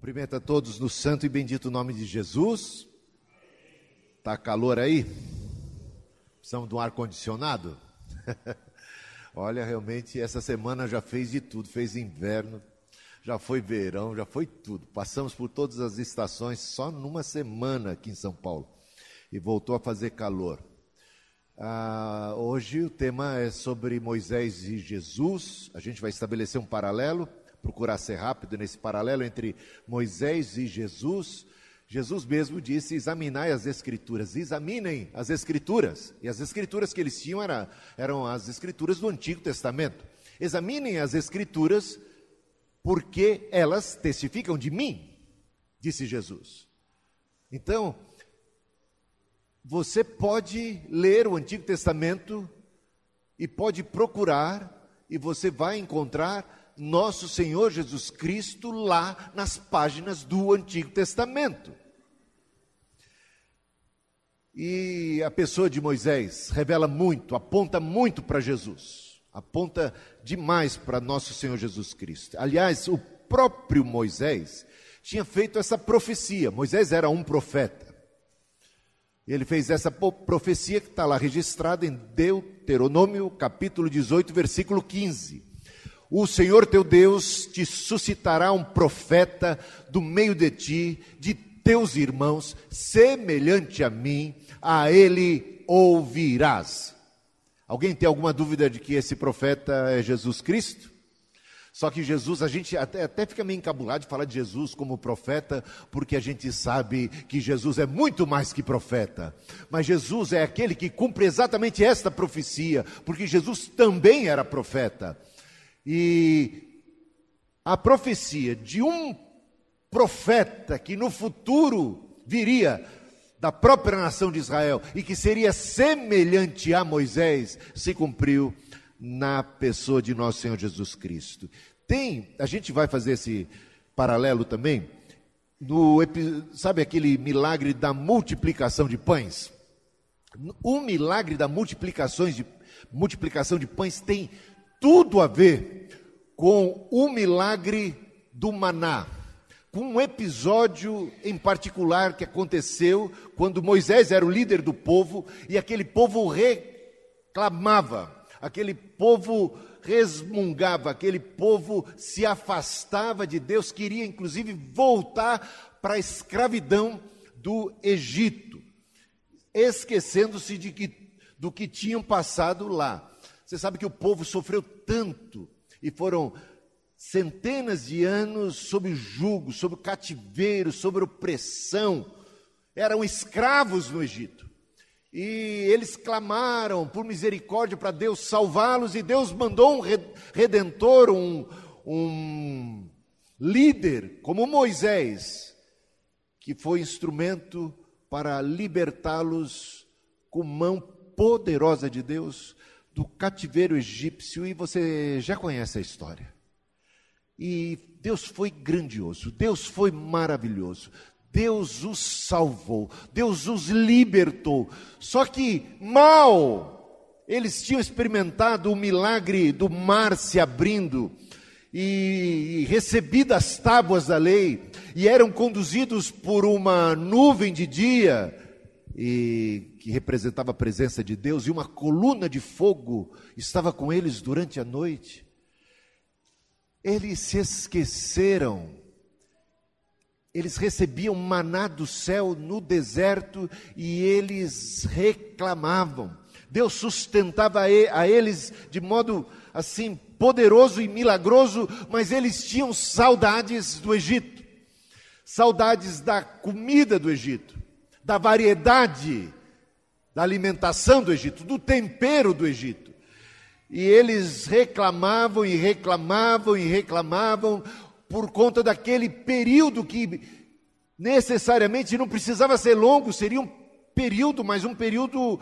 Cumprimento a todos no santo e bendito nome de Jesus. Tá calor aí? Precisamos de um ar-condicionado? Olha, realmente essa semana já fez de tudo, fez inverno, já foi verão, já foi tudo. Passamos por todas as estações só numa semana aqui em São Paulo e voltou a fazer calor. Hoje o tema é sobre Moisés e Jesus. A gente vai estabelecer um paralelo, procurar ser rápido nesse paralelo entre Moisés e Jesus. Jesus mesmo disse: examinai as Escrituras, examinem as Escrituras. E as Escrituras que eles tinham eram as Escrituras do Antigo Testamento. Examinem as Escrituras, porque elas testificam de mim, disse Jesus. Então, você pode ler o Antigo Testamento e pode procurar, e você vai encontrar nosso Senhor Jesus Cristo lá nas páginas do Antigo Testamento. E a pessoa de Moisés revela muito, aponta muito para Jesus, aponta demais para nosso Senhor Jesus Cristo. Aliás, o próprio Moisés tinha feito essa profecia. Moisés era um profeta. Ele fez essa profecia que está lá registrada em Deuteronômio, capítulo 18, versículo 15. O Senhor teu Deus te suscitará um profeta do meio de ti, de teus irmãos, semelhante a mim, a ele ouvirás. Alguém tem alguma dúvida de que esse profeta é Jesus Cristo? Só que Jesus, a gente até fica meio encabulado de falar de Jesus como profeta, porque a gente sabe que Jesus é muito mais que profeta. Mas Jesus é aquele que cumpre exatamente esta profecia, porque Jesus também era profeta. E a profecia de um profeta que no futuro viria da própria nação de Israel e que seria semelhante a Moisés, se cumpriu na pessoa de nosso Senhor Jesus Cristo. A gente vai fazer esse paralelo também, sabe aquele milagre da multiplicação de pães? O milagre da multiplicação de pães tem tudo a ver com o milagre do maná, com um episódio em particular que aconteceu quando Moisés era o líder do povo e aquele povo reclamava, aquele povo resmungava, aquele povo se afastava de Deus, queria inclusive voltar para a escravidão do Egito, esquecendo-se do que tinham passado lá. Você sabe que o povo sofreu tanto e foram centenas de anos sob o jugo, sob o cativeiro, sob a opressão. Eram escravos no Egito. E eles clamaram por misericórdia para Deus salvá-los, e Deus mandou um redentor, um líder como Moisés, que foi instrumento para libertá-los com mão poderosa de Deus do cativeiro egípcio. E você já conhece a história. E Deus foi grandioso, Deus foi maravilhoso, Deus os salvou, Deus os libertou. Só que mal eles tinham experimentado o milagre do mar se abrindo e recebido as tábuas da lei, e eram conduzidos por uma nuvem de dia, e que representava a presença de Deus, e uma coluna de fogo estava com eles durante a noite. Eles se esqueceram, eles recebiam maná do céu no deserto e eles reclamavam. Deus sustentava a eles de modo assim poderoso e milagroso, mas eles tinham saudades do Egito, saudades da comida do Egito, da variedade da alimentação do Egito, do tempero do Egito. E eles reclamavam e reclamavam e reclamavam por conta daquele período que necessariamente não precisava ser longo, seria um período, mas um período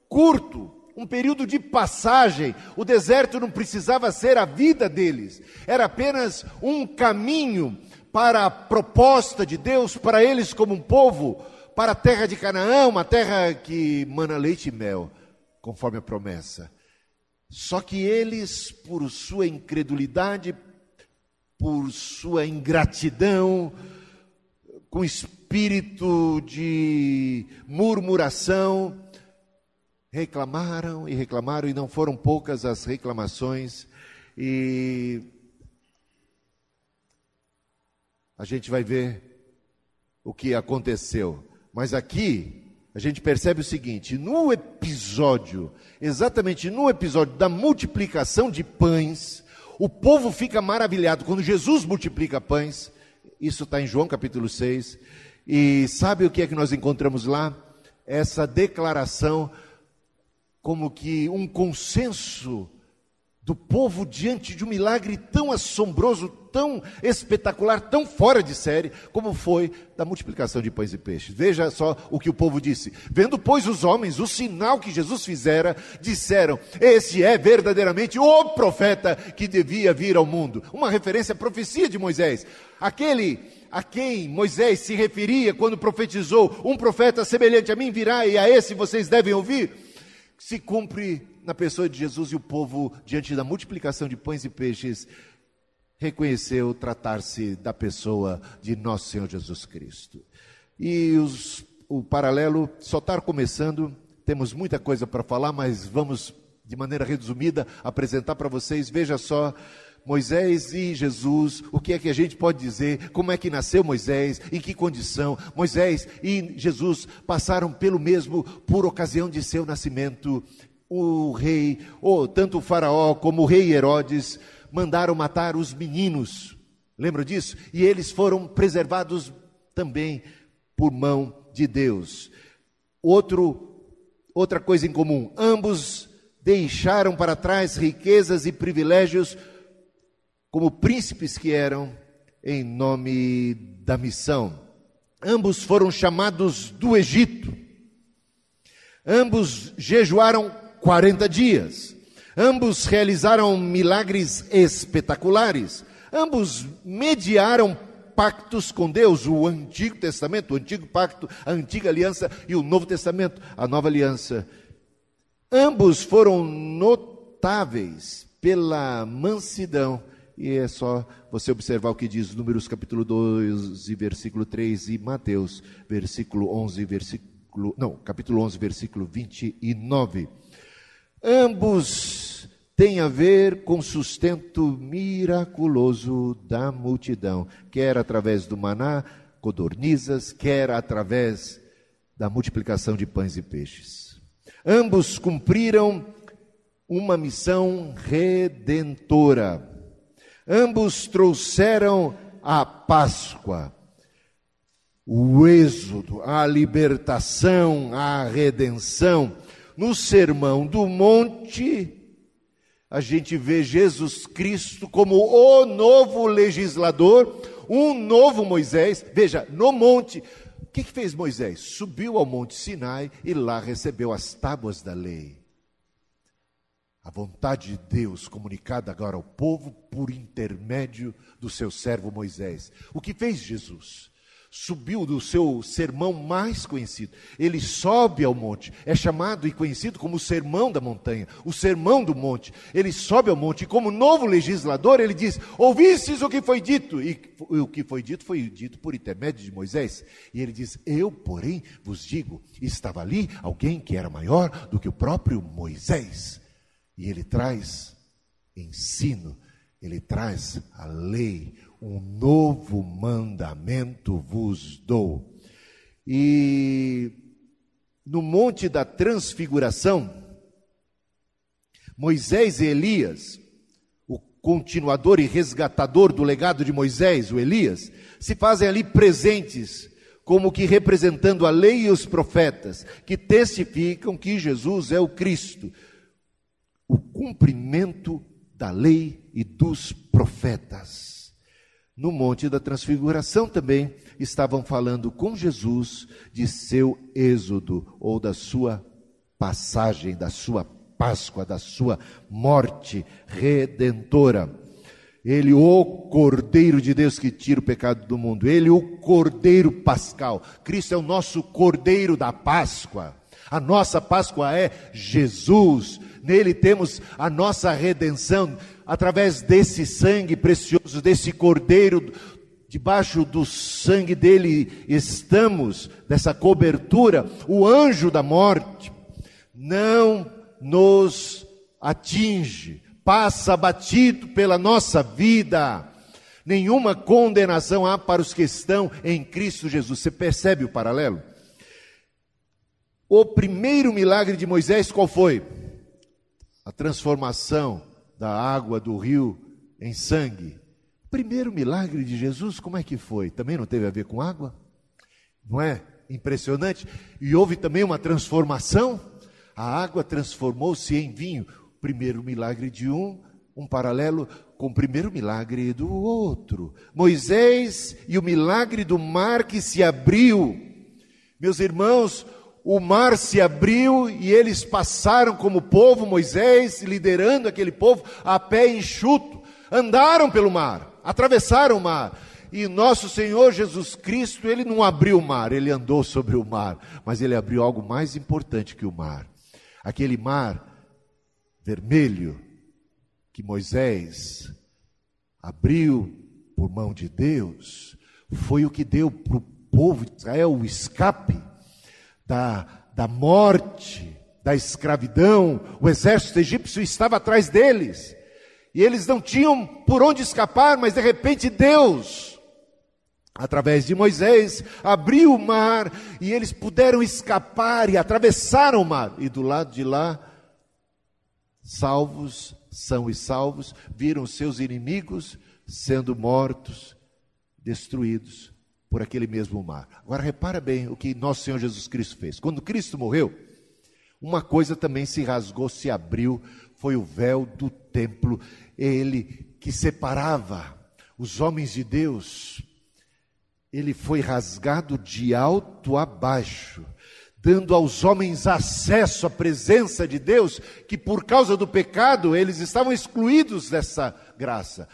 curto, um período de passagem. O deserto não precisava ser a vida deles, era apenas um caminho para a proposta de Deus, para eles como um povo, para a terra de Canaã, uma terra que mana leite e mel, conforme a promessa. Só que eles, por sua incredulidade, por sua ingratidão, com espírito de murmuração, reclamaram e não foram poucas as reclamações, e a gente vai ver o que aconteceu. Mas aqui a gente percebe o seguinte: no episódio, exatamente no episódio da multiplicação de pães, o povo fica maravilhado quando Jesus multiplica pães. Isso está em João capítulo 6. E sabe o que é que nós encontramos lá? Essa declaração, como que um consenso do povo diante de um milagre tão assombroso, tão espetacular, tão fora de série, como foi da multiplicação de pães e peixes. Veja só o que o povo disse: vendo, pois, os homens o sinal que Jesus fizera, disseram: esse é verdadeiramente o profeta que devia vir ao mundo. Uma referência à profecia de Moisés, aquele a quem Moisés se referia quando profetizou: um profeta semelhante a mim virá, e a esse vocês devem ouvir. Se cumpre na pessoa de Jesus, e o povo, diante da multiplicação de pães e peixes, reconheceu tratar-se da pessoa de nosso Senhor Jesus Cristo. E o paralelo só está começando, temos muita coisa para falar, mas vamos, de maneira resumida, apresentar para vocês. Veja só, Moisés e Jesus, o que é que a gente pode dizer? Como é que nasceu Moisés? Em que condição? Moisés e Jesus passaram pelo mesmo por ocasião de seu nascimento. O rei, tanto o faraó como o rei Herodes, mandaram matar os meninos. Lembra disso? E eles foram preservados também por mão de Deus. Outra coisa em comum: ambos deixaram para trás riquezas e privilégios, como príncipes que eram, em nome da missão. Ambos foram chamados do Egito. Ambos jejuaram 40 dias. Ambos realizaram milagres espetaculares. Ambos mediaram pactos com Deus, o Antigo Testamento, o Antigo Pacto, a Antiga Aliança, e o Novo Testamento, a Nova Aliança. Ambos foram notáveis pela mansidão. E é só você observar o que diz Números capítulo 12, versículo 3, e Mateus, capítulo 11, versículo 29. Ambos têm a ver com sustento miraculoso da multidão, quer através do maná, codornizas, quer através da multiplicação de pães e peixes. Ambos cumpriram uma missão redentora. Ambos trouxeram a Páscoa, o êxodo, a libertação, a redenção. No Sermão do Monte, a gente vê Jesus Cristo como o novo legislador, um novo Moisés. Veja, no monte, o que fez Moisés? Subiu ao Monte Sinai e lá recebeu as tábuas da lei. A vontade de Deus comunicada agora ao povo por intermédio do seu servo Moisés. O que fez Jesus? Subiu do seu sermão mais conhecido. Ele sobe ao monte. É chamado e conhecido como o sermão da montanha, o sermão do monte. Ele sobe ao monte e, como novo legislador, ele diz: ouvistes o que foi dito? E o que foi dito por intermédio de Moisés. E ele diz: eu, porém, vos digo. Estava ali alguém que era maior do que o próprio Moisés. E ele traz ensino, ele traz a lei. Um novo mandamento vos dou. E no Monte da Transfiguração, Moisés e Elias, o continuador e resgatador do legado de Moisés, o Elias, se fazem ali presentes, como que representando a lei e os profetas, que testificam que Jesus é o Cristo, o cumprimento da lei e dos profetas. No Monte da Transfiguração também estavam falando com Jesus de seu êxodo, ou da sua passagem, da sua Páscoa, da sua morte redentora. Ele, o Cordeiro de Deus que tira o pecado do mundo. Ele, o Cordeiro Pascal. Cristo é o nosso Cordeiro da Páscoa. A nossa Páscoa é Jesus. Nele temos a nossa redenção, através desse sangue precioso, desse Cordeiro debaixo do sangue dele estamos, dessa cobertura, o anjo da morte não nos atinge, passa batido pela nossa vida. Nenhuma condenação há para os que estão em Cristo Jesus. Você percebe o paralelo? O primeiro milagre de Moisés qual foi? A transformação da água do rio em sangue. O primeiro milagre de Jesus, como é que foi? Também não teve a ver com água? Não é impressionante? E houve também uma transformação. A água transformou-se em vinho. O primeiro milagre de um paralelo com o primeiro milagre do outro. Moisés e o milagre do mar que se abriu. Meus irmãos, o mar se abriu e eles passaram como povo, Moisés liderando aquele povo a pé enxuto. Andaram pelo mar, atravessaram o mar. E nosso Senhor Jesus Cristo, ele não abriu o mar, ele andou sobre o mar. Mas ele abriu algo mais importante que o mar. Aquele mar vermelho que Moisés abriu por mão de Deus, foi o que deu para o povo de Israel o escape da morte, da escravidão. O exército egípcio estava atrás deles, e eles não tinham por onde escapar, mas de repente Deus, através de Moisés, abriu o mar, e eles puderam escapar, e atravessaram o mar, e do lado de lá, salvos, são e salvos, viram seus inimigos sendo mortos, destruídos por aquele mesmo mar. Agora repara bem o que nosso Senhor Jesus Cristo fez. Quando Cristo morreu, uma coisa também se rasgou, se abriu, foi o véu do templo, ele que separava os homens de Deus, ele foi rasgado de alto a baixo, dando aos homens acesso à presença de Deus, que por causa do pecado, eles estavam excluídos dessa graça.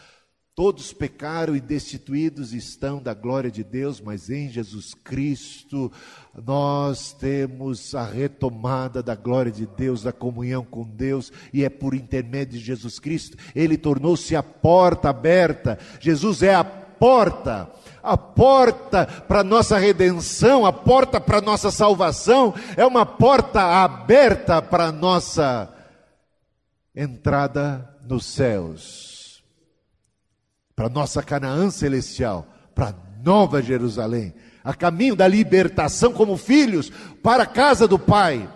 Todos pecaram e destituídos estão da glória de Deus, mas em Jesus Cristo, nós temos a retomada da glória de Deus, da comunhão com Deus, e é por intermédio de Jesus Cristo. Ele tornou-se a porta aberta. Jesus é a porta para a nossa redenção, a porta para a nossa salvação, é uma porta aberta para a nossa entrada nos céus, para a nossa Canaã celestial, para a Nova Jerusalém, a caminho da libertação como filhos para a casa do Pai.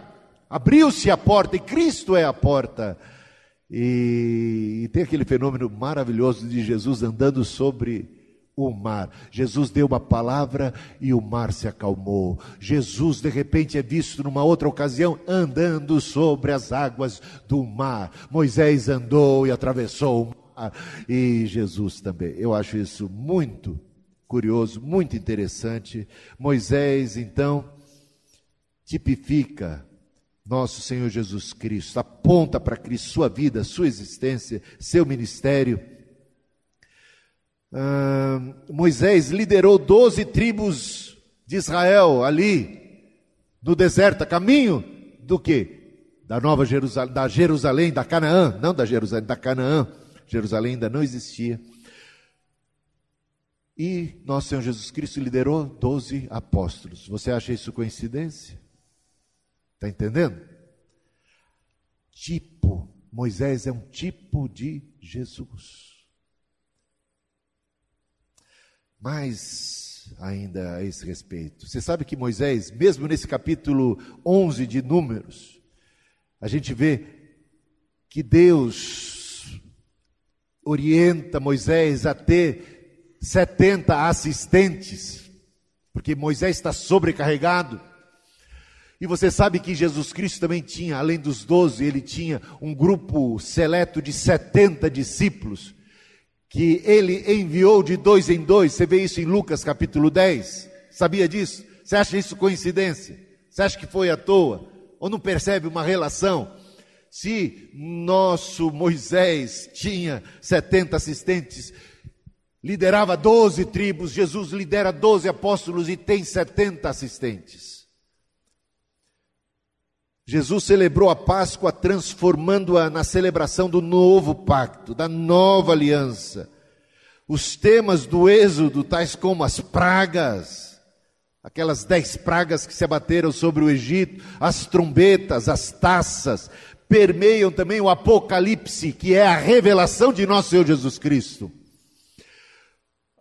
Abriu-se a porta e Cristo é a porta. E tem aquele fenômeno maravilhoso de Jesus andando sobre o mar. Jesus deu uma palavra e o mar se acalmou. Jesus de repente é visto numa outra ocasião andando sobre as águas do mar. Moisés andou e atravessou o mar, e Jesus também. Eu acho isso muito curioso, muito interessante. Moisés então tipifica nosso Senhor Jesus Cristo, aponta para Cristo, sua vida, sua existência, seu ministério. Moisés liderou 12 tribos de Israel ali no deserto, a caminho do quê? Da Nova Jerusalém, da Jerusalém, da Canaã, não da Jerusalém, da Canaã. Jerusalém ainda não existia. E nosso Senhor Jesus Cristo liderou 12 apóstolos. Você acha isso coincidência? Está entendendo? Moisés é um tipo de Jesus. Mas, ainda a esse respeito, você sabe que Moisés, mesmo nesse capítulo 11 de Números, a gente vê que Deus orienta Moisés a ter 70 assistentes, porque Moisés está sobrecarregado. E você sabe que Jesus Cristo também tinha, além dos 12, ele tinha um grupo seleto de 70 discípulos, que ele enviou de 2 em 2, você vê isso em Lucas capítulo 10, sabia disso? Você acha isso coincidência? Você acha que foi à toa? Ou não percebe uma relação? Se nosso Moisés tinha 70 assistentes, liderava 12 tribos, Jesus lidera 12 apóstolos e tem 70 assistentes. Jesus celebrou a Páscoa transformando-a na celebração do novo pacto, da nova aliança. Os temas do Êxodo, tais como as pragas, aquelas 10 pragas que se abateram sobre o Egito, as trombetas, as taças, permeiam também o Apocalipse, que é a revelação de nosso Senhor Jesus Cristo.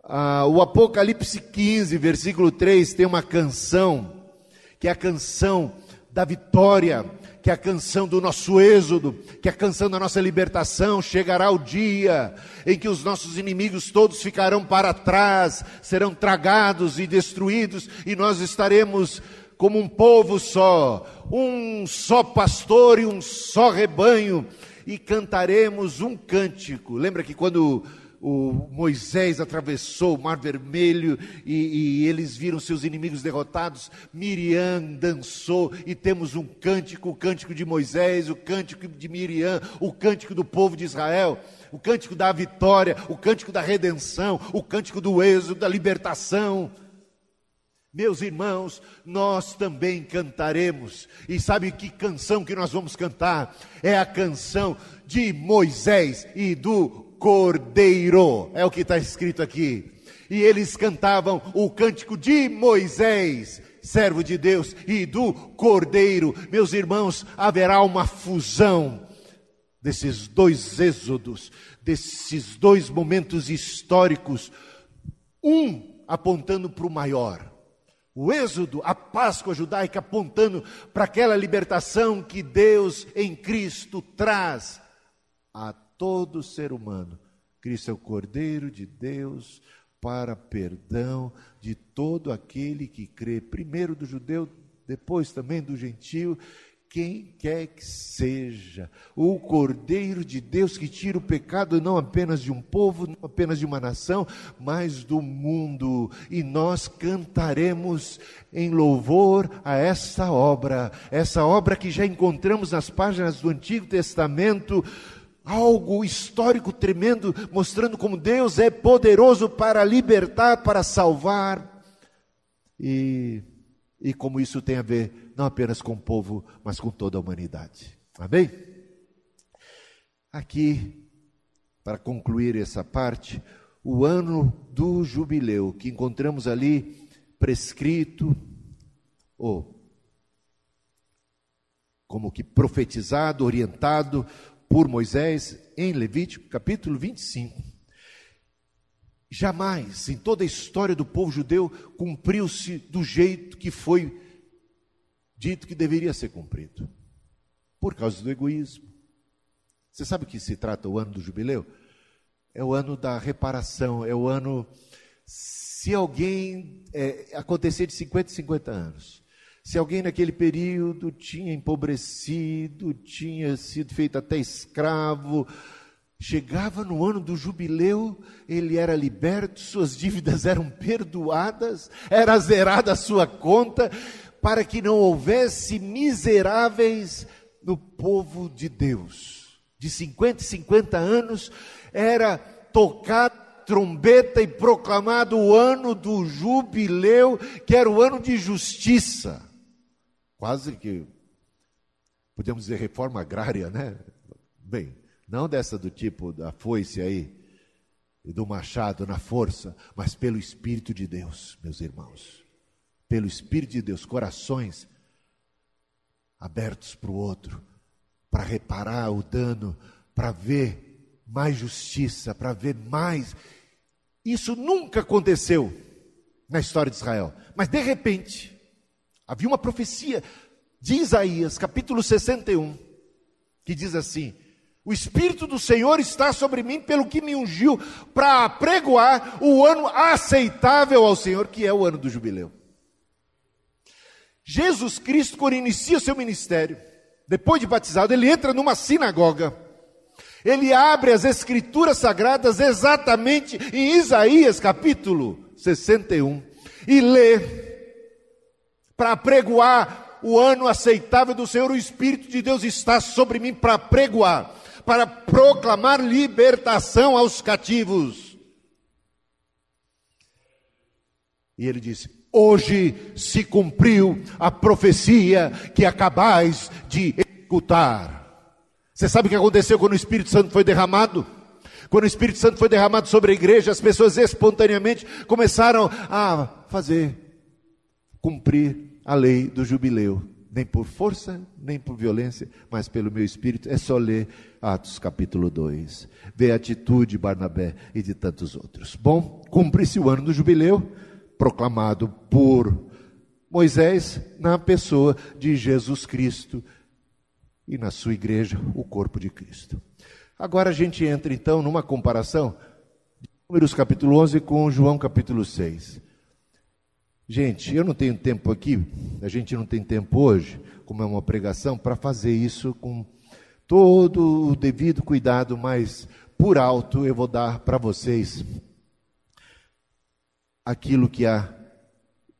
O Apocalipse 15, versículo 3, tem uma canção, que é a canção da vitória, que é a canção do nosso êxodo, que é a canção da nossa libertação. Chegará o dia em que os nossos inimigos todos ficarão para trás, serão tragados e destruídos, e nós estaremos como um povo só, um só pastor e um só rebanho, e cantaremos um cântico. Lembra que quando o Moisés atravessou o Mar Vermelho e eles viram seus inimigos derrotados, Miriam dançou, e temos um cântico, o cântico de Moisés, o cântico de Miriam, o cântico do povo de Israel, o cântico da vitória, o cântico da redenção, o cântico do êxodo, da libertação. Meus irmãos, nós também cantaremos. E sabe que canção que nós vamos cantar? É a canção de Moisés e do Cordeiro. É o que está escrito aqui. E eles cantavam o cântico de Moisés, servo de Deus, e do Cordeiro. Meus irmãos, haverá uma fusão desses dois êxodos, desses dois momentos históricos, um apontando para o maior. O êxodo, a Páscoa judaica, apontando para aquela libertação que Deus em Cristo traz a todo ser humano. Cristo é o Cordeiro de Deus para perdão de todo aquele que crê, primeiro do judeu, depois também do gentio, quem quer que seja, o Cordeiro de Deus que tira o pecado não apenas de um povo, não apenas de uma nação, mas do mundo. E nós cantaremos em louvor a essa obra que já encontramos nas páginas do Antigo Testamento, algo histórico tremendo, mostrando como Deus é poderoso para libertar, para salvar, e como isso tem a ver não apenas com o povo, mas com toda a humanidade. Amém? Aqui, para concluir essa parte, o ano do jubileu, que encontramos ali prescrito, ou como que profetizado, orientado por Moisés, em Levítico, capítulo 25. Jamais, em toda a história do povo judeu, cumpriu-se do jeito que foi dito que deveria ser cumprido, por causa do egoísmo. Você sabe o que se trata o ano do jubileu? É o ano da reparação, é o ano, se alguém, acontecer de 50 em 50 anos, se alguém naquele período tinha empobrecido, tinha sido feito até escravo, chegava no ano do jubileu, ele era liberto, suas dívidas eram perdoadas, era zerada a sua conta, para que não houvesse miseráveis no povo de Deus. De 50 em 50 anos, era tocada trombeta e proclamado o ano do jubileu, que era o ano de justiça. Quase que, podemos dizer, reforma agrária, né? Bem, não dessa do tipo da foice aí, e do machado na força, mas pelo Espírito de Deus, meus irmãos. Pelo Espírito de Deus, corações abertos para o outro, para reparar o dano, para ver mais justiça, para ver mais. Isso nunca aconteceu na história de Israel, mas de repente, havia uma profecia de Isaías, capítulo 61, que diz assim: o Espírito do Senhor está sobre mim, pelo que me ungiu para apregoar o ano aceitável ao Senhor, que é o ano do jubileu. Jesus Cristo, quando inicia o seu ministério, depois de batizado, ele entra numa sinagoga, ele abre as escrituras sagradas exatamente em Isaías capítulo 61 e lê, para apregoar o ano aceitável do Senhor. O Espírito de Deus está sobre mim para apregoar, para proclamar libertação aos cativos. E ele disse: hoje se cumpriu a profecia que acabais de escutar. Você sabe o que aconteceu quando o Espírito Santo foi derramado? Quando o Espírito Santo foi derramado sobre a igreja, as pessoas espontaneamente começaram a cumprir a lei do jubileu. Nem por força, nem por violência, mas pelo meu Espírito. É só ler Atos capítulo 2. Ver a atitude de Barnabé e de tantos outros. Bom, cumpre-se o ano do jubileu, proclamado por Moisés na pessoa de Jesus Cristo e na sua igreja, o corpo de Cristo. Agora a gente entra então numa comparação de Números capítulo 11 com João capítulo 6. Gente, eu não tenho tempo aqui, a gente não tem tempo hoje, como é uma pregação, para fazer isso com todo o devido cuidado, mas por alto eu vou dar para vocês aquilo que há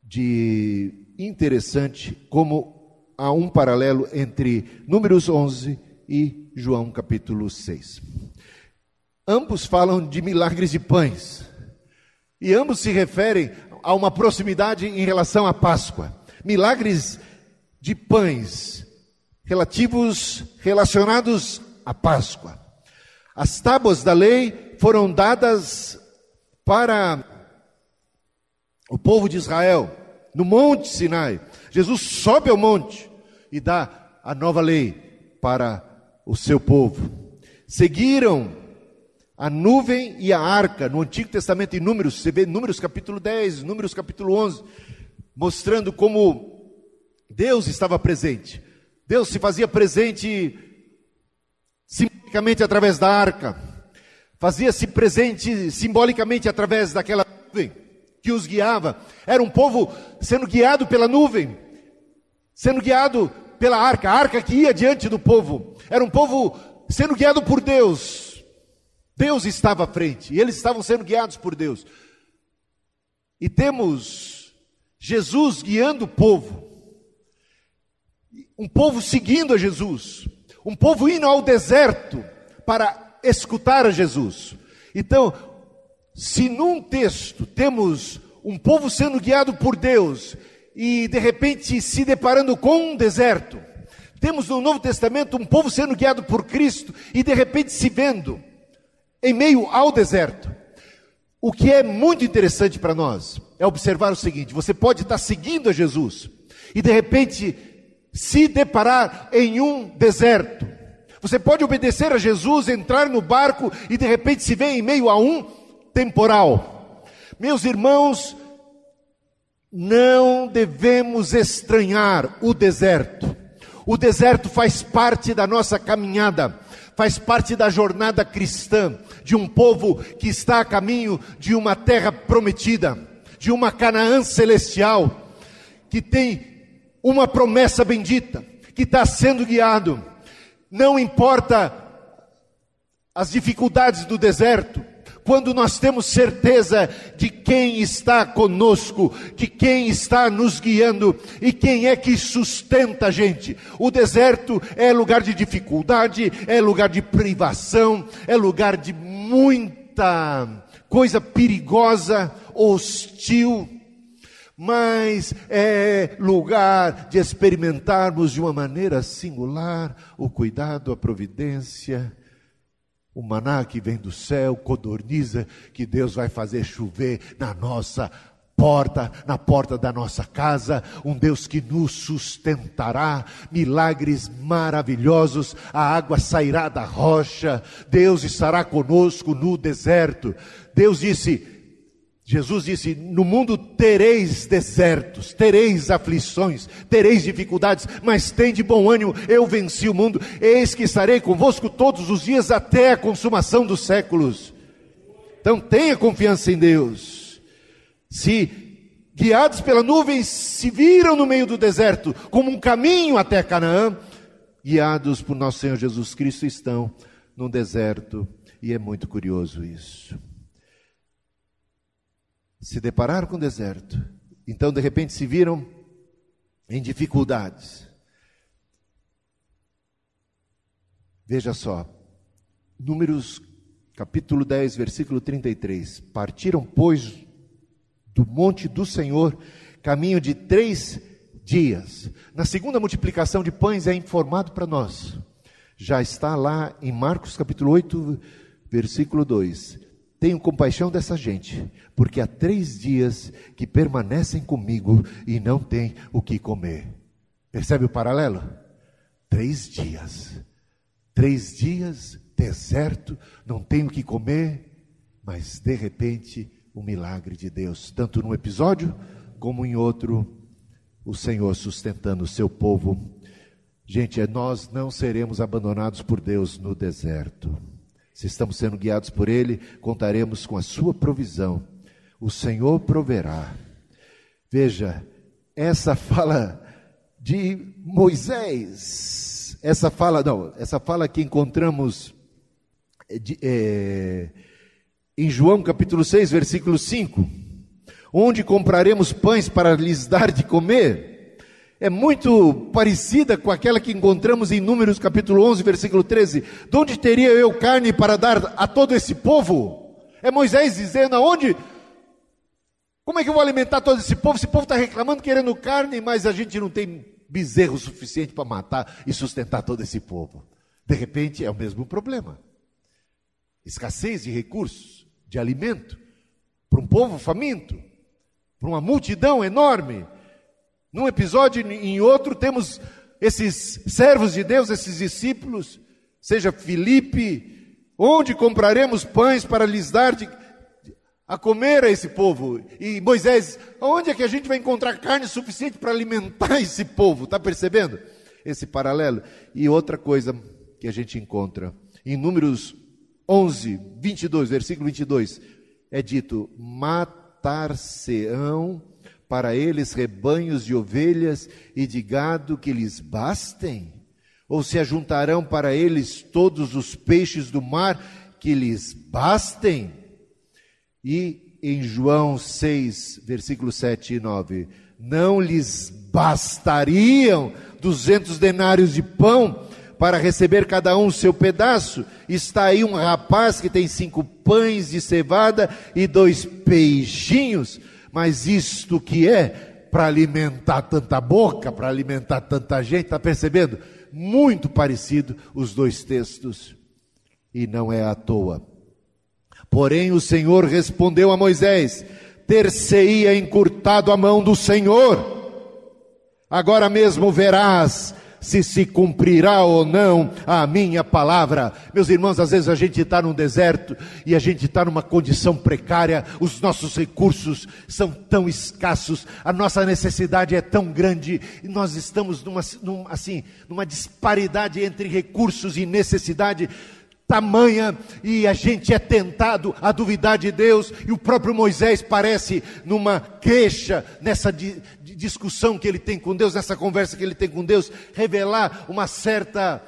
de interessante, como há um paralelo entre Números 11 e João capítulo 6. Ambos falam de milagres de pães, e ambos se referem a uma proximidade em relação à Páscoa. Milagres de pães relacionados à Páscoa. As tábuas da lei foram dadas para o povo de Israel no Monte Sinai. Jesus sobe ao monte e dá a nova lei para o seu povo. Seguiram a nuvem e a arca no Antigo Testamento, em Números, você vê Números capítulo 10, Números capítulo 11, mostrando como Deus estava presente. Deus se fazia presente simbolicamente através da arca, fazia-se presente simbolicamente através daquela nuvem que os guiava. Era um povo sendo guiado pela nuvem, sendo guiado pela arca, a arca que ia diante do povo. Era um povo sendo guiado por Deus. Deus estava à frente, e eles estavam sendo guiados por Deus. E temos Jesus guiando o povo, um povo seguindo a Jesus, um povo indo ao deserto para escutar a Jesus. Então, se num texto temos um povo sendo guiado por Deus, e de repente se deparando com um deserto, temos no Novo Testamento um povo sendo guiado por Cristo, e de repente se vendo em meio ao deserto. O que é muito interessante para nós é observar o seguinte: você pode estar seguindo a Jesus e de repente se deparar em um deserto. Você pode obedecer a Jesus, entrar no barco e de repente se vê em meio a um temporal. Meus irmãos, não devemos estranhar o deserto. O deserto faz parte da nossa caminhada, faz parte da jornada cristã, de um povo que está a caminho de uma terra prometida, de uma Canaã celestial, que tem uma promessa bendita, que está sendo guiado. Não importa as dificuldades do deserto, quando nós temos certeza de quem está conosco, de quem está nos guiando e quem é que sustenta a gente. O deserto é lugar de dificuldade, é lugar de privação, é lugar de muita coisa perigosa, hostil, mas é lugar de experimentarmos de uma maneira singular o cuidado, a providência, o maná que vem do céu, codorniza, que Deus vai fazer chover na nossa porta, na porta da nossa casa, um Deus que nos sustentará, milagres maravilhosos, a água sairá da rocha, Deus estará conosco no deserto. Jesus disse, no mundo tereis desertos, tereis aflições, tereis dificuldades, mas tende bom ânimo, eu venci o mundo, eis que estarei convosco todos os dias até a consumação dos séculos. Então tenha confiança em Deus. Se guiados pela nuvem se viram no meio do deserto, como um caminho até Canaã, guiados por nosso Senhor Jesus Cristo estão no deserto, e é muito curioso isso. Se depararam com o deserto, então de repente se viram em dificuldades. Veja só, Números capítulo 10, versículo 33. Partiram, pois, do monte do Senhor, caminho de 3 dias. Na segunda multiplicação de pães é informado para nós. Já está lá em Marcos capítulo 8, versículo 2: tenho compaixão dessa gente, porque há 3 dias que permanecem comigo e não têm o que comer. Percebe o paralelo? 3 dias, 3 dias, deserto, não tem o que comer, mas de repente o milagre de Deus, tanto num episódio como em outro, o Senhor sustentando o seu povo. Gente, nós não seremos abandonados por Deus no deserto. Se estamos sendo guiados por Ele, contaremos com a sua provisão. O Senhor proverá. Veja, essa fala de Moisés, essa fala que encontramos em João capítulo 6, versículo 5, onde compraremos pães para lhes dar de comer, é muito parecida com aquela que encontramos em Números capítulo 11, versículo 13. De onde teria eu carne para dar a todo esse povo? É Moisés dizendo, aonde? Como é que eu vou alimentar todo esse povo? Esse povo está reclamando, querendo carne, mas a gente não tem bezerro suficiente para matar e sustentar todo esse povo. De repente é o mesmo problema. Escassez de recursos, de alimento, para um povo faminto, para uma multidão enorme. Num episódio e em outro temos esses servos de Deus, esses discípulos, seja Filipe, onde compraremos pães para lhes dar a comer a esse povo? E Moisés, onde é que a gente vai encontrar carne suficiente para alimentar esse povo? Está percebendo esse paralelo? E outra coisa que a gente encontra, em Números 11, 22, versículo 22, é dito, matar-se-ão para eles rebanhos de ovelhas e de gado que lhes bastem? Ou se ajuntarão para eles todos os peixes do mar que lhes bastem? E em João 6, versículos 7 e 9, não lhes bastariam 200 denários de pão para receber cada um o seu pedaço? Está aí um rapaz que tem 5 pães de cevada e 2 peixinhos. Mas isto que é para alimentar tanta boca, para alimentar tanta gente, está percebendo? Muito parecido os 2 textos, e não é à toa. Porém o Senhor respondeu a Moisés, ter-se-ia encurtado a mão do Senhor, agora mesmo verás se cumprirá ou não a minha palavra. Meus irmãos, às vezes a gente está num deserto e a gente está numa condição precária, os nossos recursos são tão escassos, a nossa necessidade é tão grande, e nós estamos numa disparidade entre recursos e necessidade tamanha, e a gente é tentado a duvidar de Deus, e o próprio Moisés parece numa queixa, nessa discussão que ele tem com Deus, nessa conversa que ele tem com Deus, revelar uma certa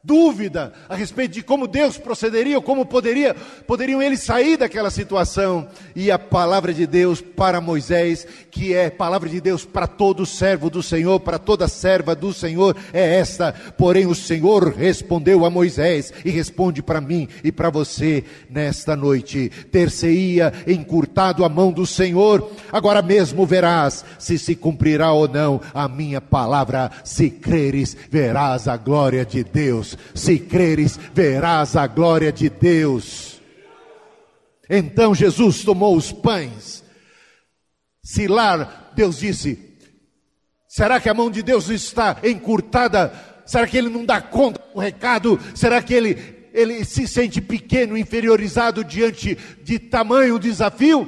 dúvida a respeito de como Deus procederia, ou como poderiam eles sair daquela situação. E a palavra de Deus para Moisés, que é palavra de Deus para todo servo do Senhor, para toda serva do Senhor, é esta: porém o Senhor respondeu a Moisés, e responde para mim e para você nesta noite, ter-se-ia encurtado a mão do Senhor, agora mesmo verás se cumprirá ou não a minha palavra. Se creres, verás a glória de Deus. Se creres, verás a glória de Deus. Então Jesus tomou os pães. Se lá Deus disse, será que a mão de Deus está encurtada? Será que ele não dá conta do recado? Será que ele se sente pequeno, inferiorizado diante de tamanho desafio?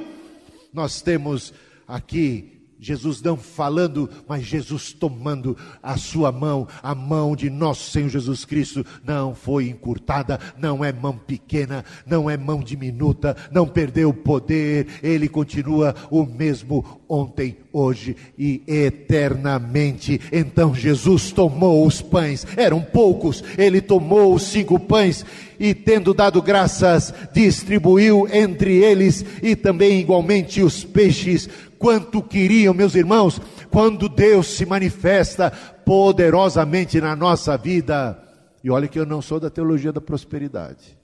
Nós temos aqui Jesus não falando, mas Jesus tomando a sua mão, a mão de nosso Senhor Jesus Cristo, não foi encurtada, não é mão pequena, não é mão diminuta, não perdeu o poder, ele continua o mesmo ontem, hoje e eternamente. Então Jesus tomou os pães, eram poucos, ele tomou os 5 pães e, tendo dado graças, distribuiu entre eles, e também igualmente os peixes. Quanto queriam, meus irmãos, quando Deus se manifesta poderosamente na nossa vida. E olha que eu não sou da teologia da prosperidade,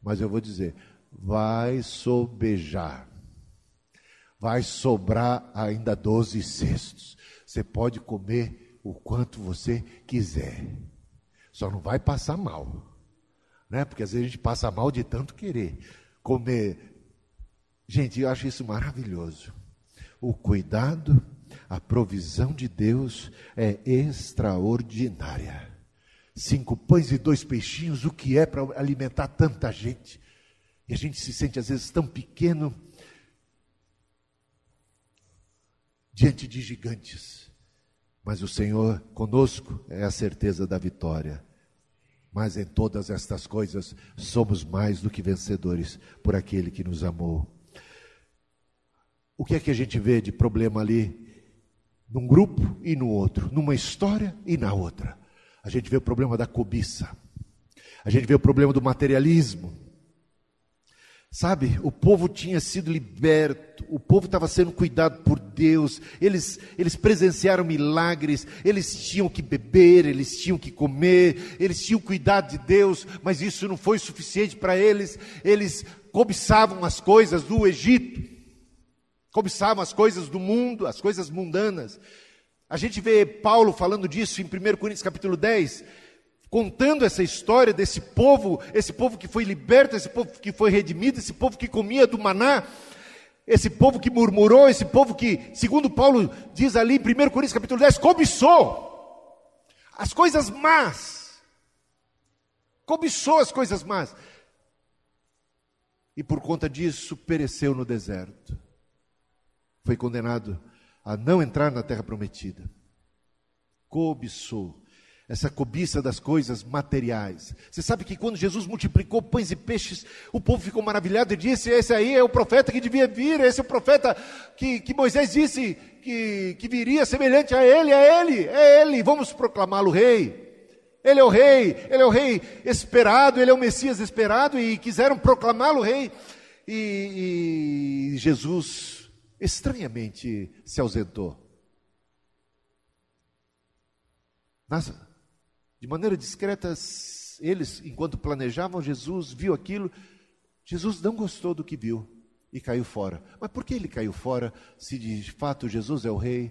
mas eu vou dizer, vai sobejar, vai sobrar ainda 12 cestos, você pode comer o quanto você quiser, só não vai passar mal. né? Porque às vezes a gente passa mal de tanto querer comer. Gente, eu acho isso maravilhoso. O cuidado, a provisão de Deus é extraordinária. 5 pães e 2 peixinhos, o que é para alimentar tanta gente? E a gente se sente às vezes tão pequeno diante de gigantes. Mas o Senhor conosco é a certeza da vitória. Mas em todas estas coisas somos mais do que vencedores por aquele que nos amou. O que é que a gente vê de problema ali? Num grupo e no outro, numa história e na outra. A gente vê o problema da cobiça. A gente vê o problema do materialismo. Sabe, o povo tinha sido liberto, o povo estava sendo cuidado por Deus, eles presenciaram milagres, eles tinham que beber, eles tinham que comer, eles tinham cuidado de Deus, mas isso não foi suficiente para eles cobiçavam as coisas do Egito, cobiçavam as coisas do mundo, as coisas mundanas. A gente vê Paulo falando disso em 1 Coríntios capítulo 10, contando essa história desse povo, esse povo que foi liberto, esse povo que foi redimido, esse povo que comia do maná, esse povo que murmurou, esse povo que, segundo Paulo diz ali em 1 Coríntios capítulo 10, cobiçou as coisas más, cobiçou as coisas más, e por conta disso pereceu no deserto, foi condenado a não entrar na terra prometida, cobiçou. Essa cobiça das coisas materiais. Você sabe que quando Jesus multiplicou pães e peixes, o povo ficou maravilhado e disse: esse aí é o profeta que devia vir, esse é o profeta que Moisés disse que viria semelhante a ele, é ele, vamos proclamá-lo rei. Ele é o rei esperado, ele é o Messias esperado, e quiseram proclamá-lo rei. E Jesus estranhamente se ausentou. De maneira discreta, eles, enquanto planejavam, Jesus viu aquilo, Jesus não gostou do que viu e caiu fora. Mas por que ele caiu fora, se de fato Jesus é o rei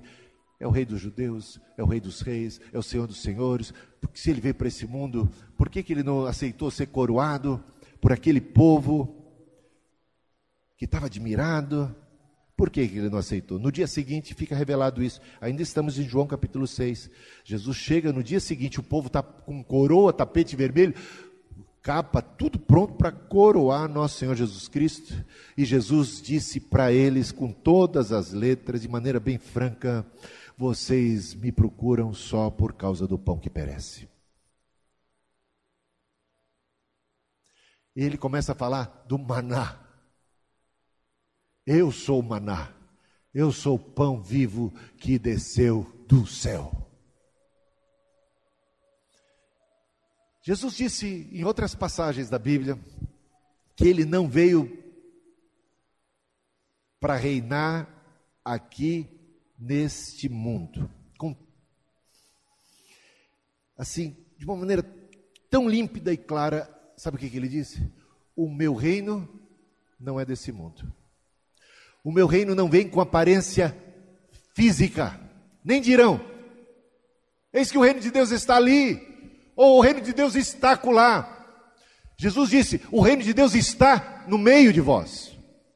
dos judeus, é o rei dos reis, é o Senhor dos senhores? Porque se ele veio para esse mundo, por que ele não aceitou ser coroado por aquele povo que estava admirado? Por que ele não aceitou? No dia seguinte fica revelado isso. Ainda estamos em João capítulo 6. Jesus chega no dia seguinte, o povo está com coroa, tapete vermelho, capa, tudo pronto para coroar nosso Senhor Jesus Cristo. E Jesus disse para eles, com todas as letras, de maneira bem franca: vocês me procuram só por causa do pão que perece. E ele começa a falar do maná. Eu sou o maná, eu sou o pão vivo que desceu do céu. Jesus disse em outras passagens da Bíblia que ele não veio para reinar aqui neste mundo. Assim, de uma maneira tão límpida e clara, sabe o que ele disse? O meu reino não é desse mundo. O meu reino não vem com aparência física. Nem dirão: eis que o reino de Deus está ali, ou o reino de Deus está acolá. Jesus disse: o reino de Deus está no meio de vós.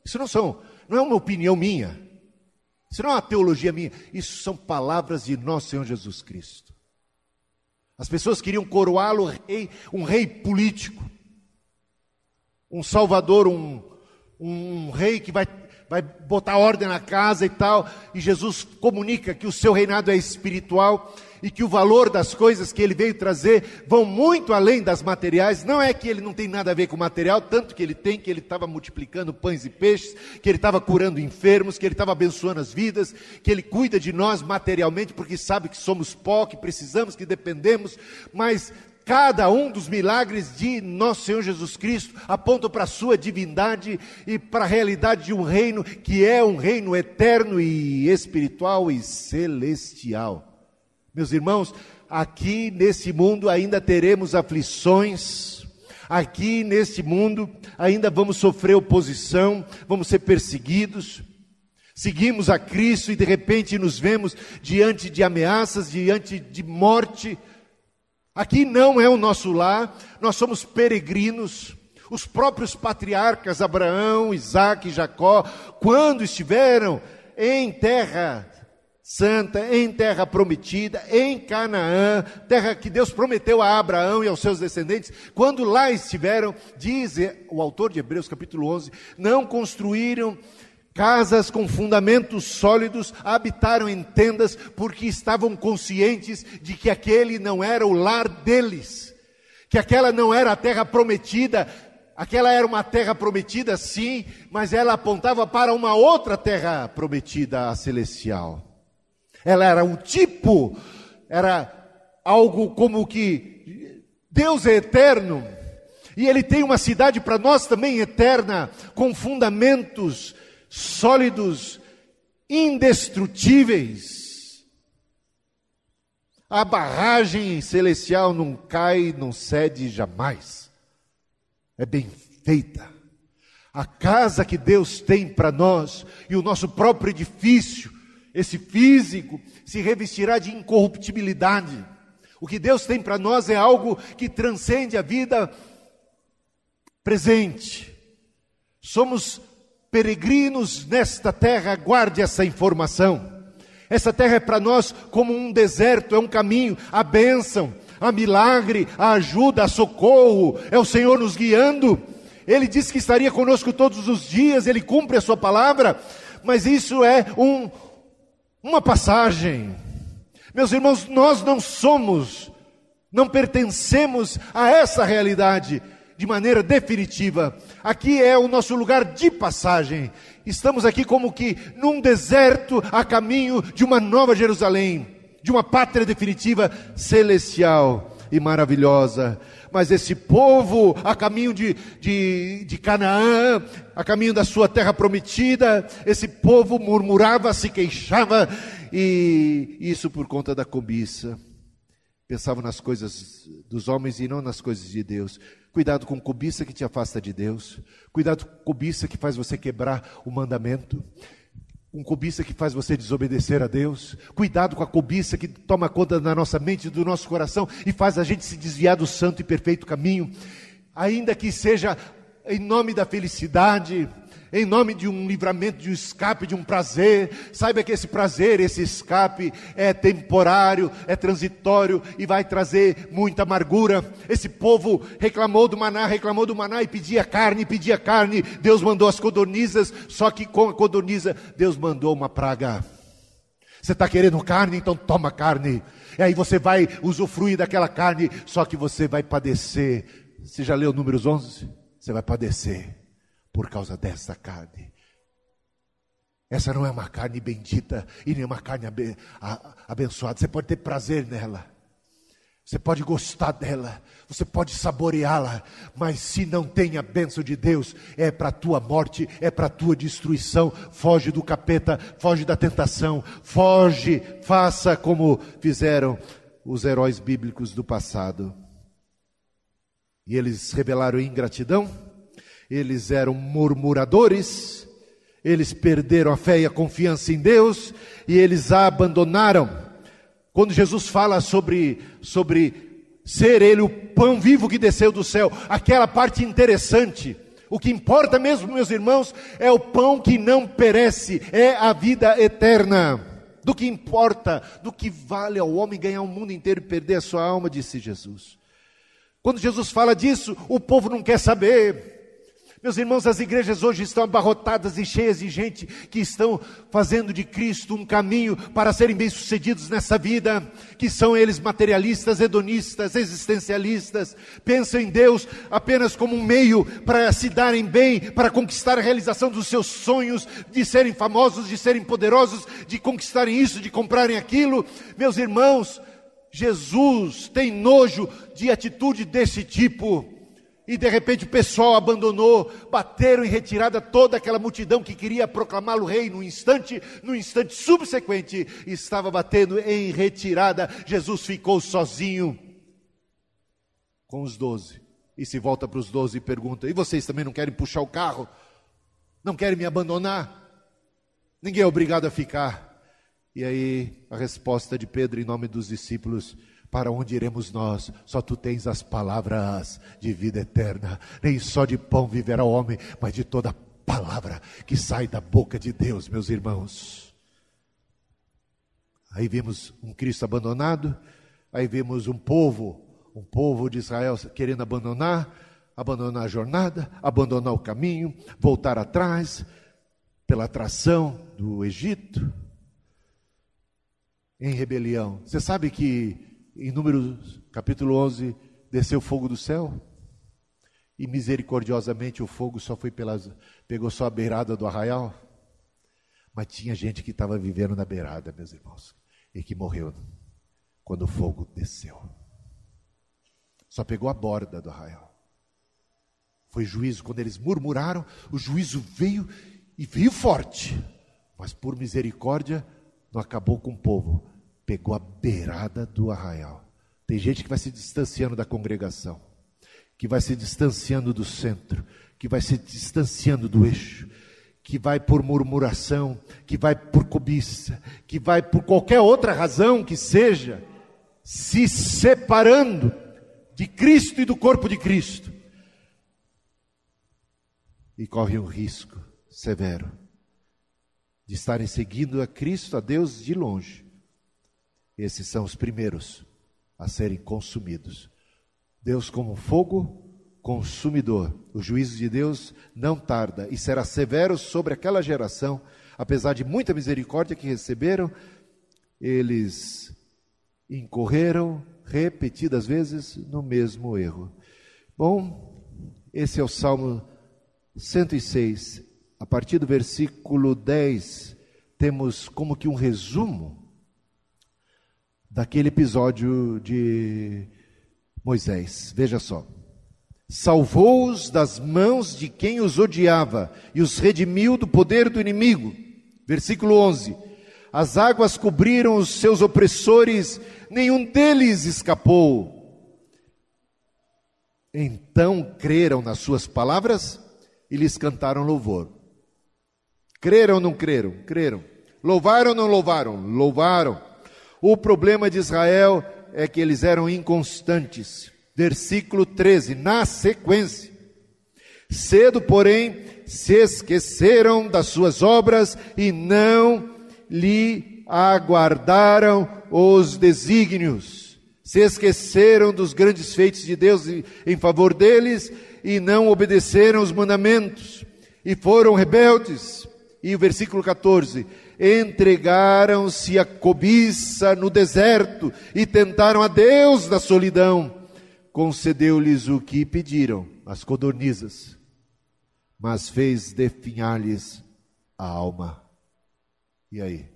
Isso não é uma opinião minha. Isso não é uma teologia minha. Isso são palavras de nosso Senhor Jesus Cristo. As pessoas queriam coroá-lo rei, um rei político, um salvador, um rei que vai botar ordem na casa e tal, e Jesus comunica que o seu reinado é espiritual, e que o valor das coisas que ele veio trazer vão muito além das materiais. Não é que ele não tem nada a ver com o material, tanto que ele tem, que ele estava multiplicando pães e peixes, que ele estava curando enfermos, que ele estava abençoando as vidas, que ele cuida de nós materialmente, porque sabe que somos pó, que precisamos, que dependemos, mas cada um dos milagres de nosso Senhor Jesus Cristo apontam para a sua divindade e para a realidade de um reino que é um reino eterno e espiritual e celestial. Meus irmãos, aqui nesse mundo ainda teremos aflições, aqui nesse mundo ainda vamos sofrer oposição, vamos ser perseguidos. Seguimos a Cristo e de repente nos vemos diante de ameaças, diante de morte. Aqui não é o nosso lar, nós somos peregrinos. Os próprios patriarcas Abraão, Isaque e Jacó, quando estiveram em terra santa, em terra prometida, em Canaã, terra que Deus prometeu a Abraão e aos seus descendentes, quando lá estiveram, diz o autor de Hebreus capítulo 11, não construíram casas com fundamentos sólidos, habitaram em tendas, porque estavam conscientes de que aquele não era o lar deles, que aquela não era a terra prometida. Aquela era uma terra prometida, sim, mas ela apontava para uma outra terra prometida, a celestial. Ela era um tipo, era algo como que Deus é eterno, e Ele tem uma cidade para nós também eterna, com fundamentos sólidos, indestrutíveis. A barragem celestial não cai, não cede jamais. É bem feita. A casa que Deus tem para nós, e o nosso próprio edifício, esse físico, se revestirá de incorruptibilidade. O que Deus tem para nós é algo que transcende a vida presente. Somos peregrinos nesta terra, guarde essa informação. Essa terra é para nós como um deserto, é um caminho, a bênção, a milagre, a ajuda, a socorro, é o Senhor nos guiando. Ele disse que estaria conosco todos os dias, Ele cumpre a sua palavra, mas isso é uma passagem. Meus irmãos, nós não pertencemos a essa realidade de maneira definitiva. Aqui é o nosso lugar de passagem. Estamos aqui como que num deserto a caminho de uma nova Jerusalém, de uma pátria definitiva celestial e maravilhosa. Mas esse povo, a caminho de Canaã, a caminho da sua terra prometida, esse povo murmurava, se queixava, e isso por conta da cobiça. Pensavam nas coisas dos homens e não nas coisas de Deus. Cuidado com cobiça que te afasta de Deus. Cuidado com cobiça que faz você quebrar o mandamento. Com cobiça que faz você desobedecer a Deus. Cuidado com a cobiça que toma conta da nossa mente e do nosso coração e faz a gente se desviar do santo e perfeito caminho. Ainda que seja em nome da felicidade, em nome de um livramento, de um escape, de um prazer. Saiba que esse prazer, esse escape é temporário, é transitório e vai trazer muita amargura. Esse povo reclamou do maná e pedia carne. Deus mandou as codornizas, só que com a codorniza Deus mandou uma praga. Você está querendo carne? Então toma carne. E aí você vai usufruir daquela carne, só que você vai padecer. Você já leu Números 11? Você vai padecer por causa dessa carne. Essa não é uma carne bendita e nem uma carne abençoada. Você pode ter prazer nela, você pode gostar dela, você pode saboreá-la, mas se não tem a bênção de Deus, é para a tua morte, é para a tua destruição. Foge do capeta, foge da tentação, foge, faça como fizeram os heróis bíblicos do passado. E eles revelaram ingratidão, eles eram murmuradores, eles perderam a fé e a confiança em Deus, e eles a abandonaram. Quando Jesus fala sobre ser Ele o pão vivo que desceu do céu, aquela parte interessante, o que importa mesmo, meus irmãos, é o pão que não perece, é a vida eterna. Do que importa, do que vale ao homem ganhar o mundo inteiro e perder a sua alma, disse Jesus. Quando Jesus fala disso, o povo não quer saber. Meus irmãos, as igrejas hoje estão abarrotadas e cheias de gente que estão fazendo de Cristo um caminho para serem bem-sucedidos nessa vida, que são eles materialistas, hedonistas, existencialistas, pensam em Deus apenas como um meio para se darem bem, para conquistar a realização dos seus sonhos, de serem famosos, de serem poderosos, de conquistarem isso, de comprarem aquilo. Meus irmãos, Jesus tem nojo de atitude desse tipo. E de repente o pessoal abandonou, bateram em retirada toda aquela multidão que queria proclamá-lo rei no instante subsequente, estava batendo em retirada. Jesus ficou sozinho com os 12, e se volta para os 12 e pergunta: e vocês também não querem puxar o carro? Não querem me abandonar? Ninguém é obrigado a ficar. E aí a resposta de Pedro em nome dos discípulos Para onde iremos nós? Só tu tens as palavras de vida eterna. Nem só de pão viverá o homem, mas de toda palavra que sai da boca de Deus, meus irmãos. Aí vimos um Cristo abandonado, aí vimos um povo de Israel querendo abandonar a jornada, abandonar o caminho, voltar atrás, pela atração do Egito, em rebelião. Você sabe que em Números capítulo 11, desceu fogo do céu, e misericordiosamente o fogo só pegou só a beirada do arraial, mas tinha gente que estava vivendo na beirada, meus irmãos, e que morreu quando o fogo desceu. Só pegou a borda do arraial. Foi juízo, quando eles murmuraram, o juízo veio, e veio forte, mas por misericórdia não acabou com o povo, pegou a beirada do arraial. Tem gente que vai se distanciando da congregação, que vai se distanciando do centro, que vai se distanciando do eixo, que vai por murmuração, que vai por cobiça, que vai por qualquer outra razão que seja, se separando de Cristo e do corpo de Cristo, e corre um risco severo de estarem seguindo a Cristo, a Deus, de longe. Esses são os primeiros a serem consumidos. Deus, como fogo consumidor, o juízo de Deus não tarda e será severo sobre aquela geração. Apesar de muita misericórdia que receberam, eles incorreram repetidas vezes no mesmo erro. Bom, esse é o Salmo 106. A partir do versículo 10, temos como que um resumo daquele episódio de Moisés. Veja só: salvou-os das mãos de quem os odiava e os redimiu do poder do inimigo. Versículo 11: as águas cobriram os seus opressores, nenhum deles escapou. Então creram nas suas palavras e lhes cantaram louvor. Creram ou não creram? Creram. Louvaram ou não louvaram? Louvaram. O problema de Israel é que eles eram inconstantes. Versículo 13, na sequência: cedo, porém, se esqueceram das suas obras e não lhe aguardaram os desígnios. Se esqueceram dos grandes feitos de Deus em favor deles e não obedeceram os mandamentos e foram rebeldes. E o versículo 14: entregaram-se à cobiça no deserto e tentaram a Deus na solidão. Concedeu-lhes o que pediram, as codornizas, mas fez definhar-lhes a alma. E aí?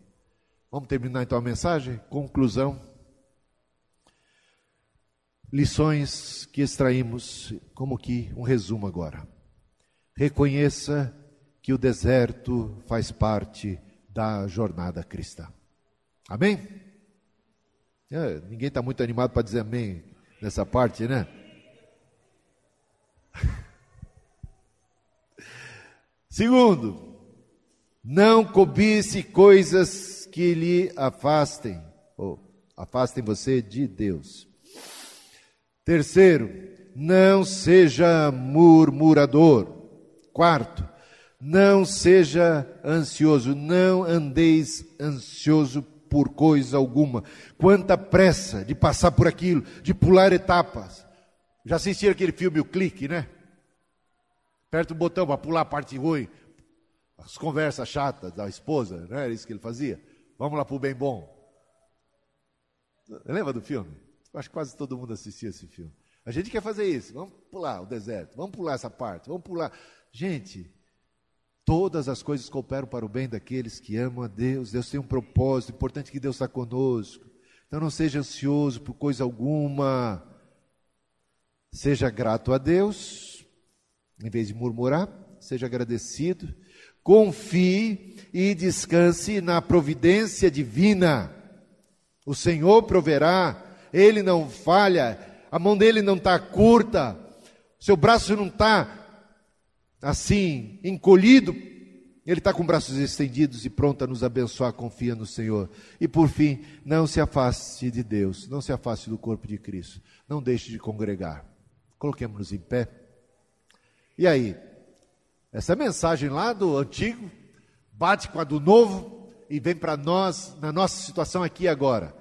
Vamos terminar então a mensagem? Conclusão. Lições que extraímos, como que um resumo agora. Reconheça que o deserto faz parte da jornada cristã. Amém? Ninguém está muito animado para dizer amém nessa parte, né? Segundo, não cobice coisas que lhe afastem, ou afastem você de Deus. Terceiro, não seja murmurador. Quarto, não seja ansioso, não andeis ansioso por coisa alguma. Quanta pressa de passar por aquilo, de pular etapas. Já assistiram aquele filme O Clique, né? Aperta o botão para pular a parte ruim, as conversas chatas da esposa, não era isso que ele fazia? Vamos lá para o bem bom. Lembra do filme? Acho que quase todo mundo assistia esse filme. A gente quer fazer isso, vamos pular o deserto, vamos pular essa parte, vamos pular. Gente, todas as coisas cooperam para o bem daqueles que amam a Deus. Deus tem um propósito, importante que Deus está conosco. Então não seja ansioso por coisa alguma. Seja grato a Deus, em vez de murmurar, seja agradecido. Confie e descanse na providência divina. O Senhor proverá, Ele não falha, a mão dele não está curta, seu braço não está assim, encolhido, Ele está com braços estendidos e pronto a nos abençoar, confia no Senhor. E por fim, não se afaste de Deus, não se afaste do corpo de Cristo, não deixe de congregar. Coloquemos-nos em pé. E aí, essa mensagem lá do antigo, bate com a do novo e vem para nós, na nossa situação aqui e agora.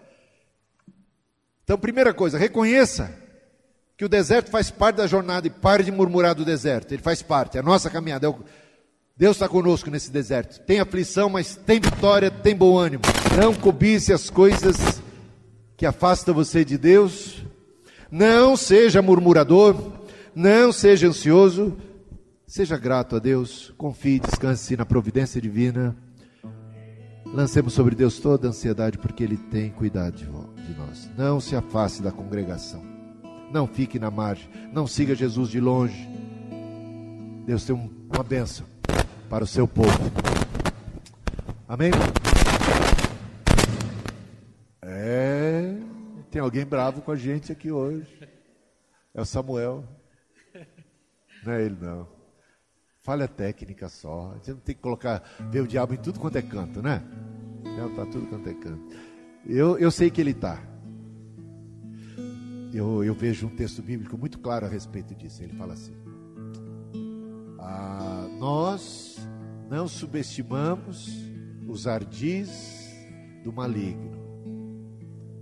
Então, primeira coisa, reconheça que o deserto faz parte da jornada e pare de murmurar do deserto. Ele faz parte, é a nossa caminhada. Deus está conosco nesse deserto. Tem aflição, mas tem vitória, tem bom ânimo. Não cobice as coisas que afastam você de Deus. Não seja murmurador, não seja ansioso. Seja grato a Deus, confie, descanse na providência divina. Lancemos sobre Deus toda a ansiedade, porque Ele tem cuidado de nós. Não se afaste da congregação. Não fique na margem. Não siga Jesus de longe. Deus tem uma bênção para o seu povo. Amém? Tem alguém bravo com a gente aqui hoje. É o Samuel. Não é ele, não. Falha técnica só. A gente não tem que ver o diabo em tudo quanto é canto, né? O diabo está tudo quanto é canto. Eu sei que ele está. Eu vejo um texto bíblico muito claro a respeito disso. Ele fala assim: nós não subestimamos os ardis do maligno,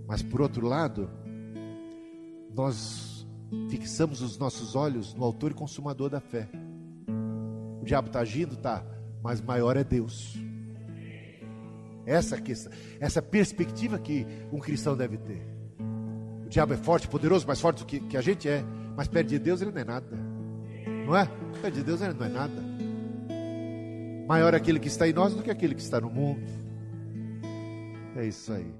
mas por outro lado, nós fixamos os nossos olhos no autor e consumador da fé. O diabo está agindo, tá, mas maior é Deus. Essa perspectiva que um cristão deve ter. O diabo é forte, poderoso, mais forte do que a gente é, mas perto de Deus ele não é nada, não é? Perto de Deus ele não é nada. Maior é aquele que está em nós do que aquele que está no mundo. É isso aí.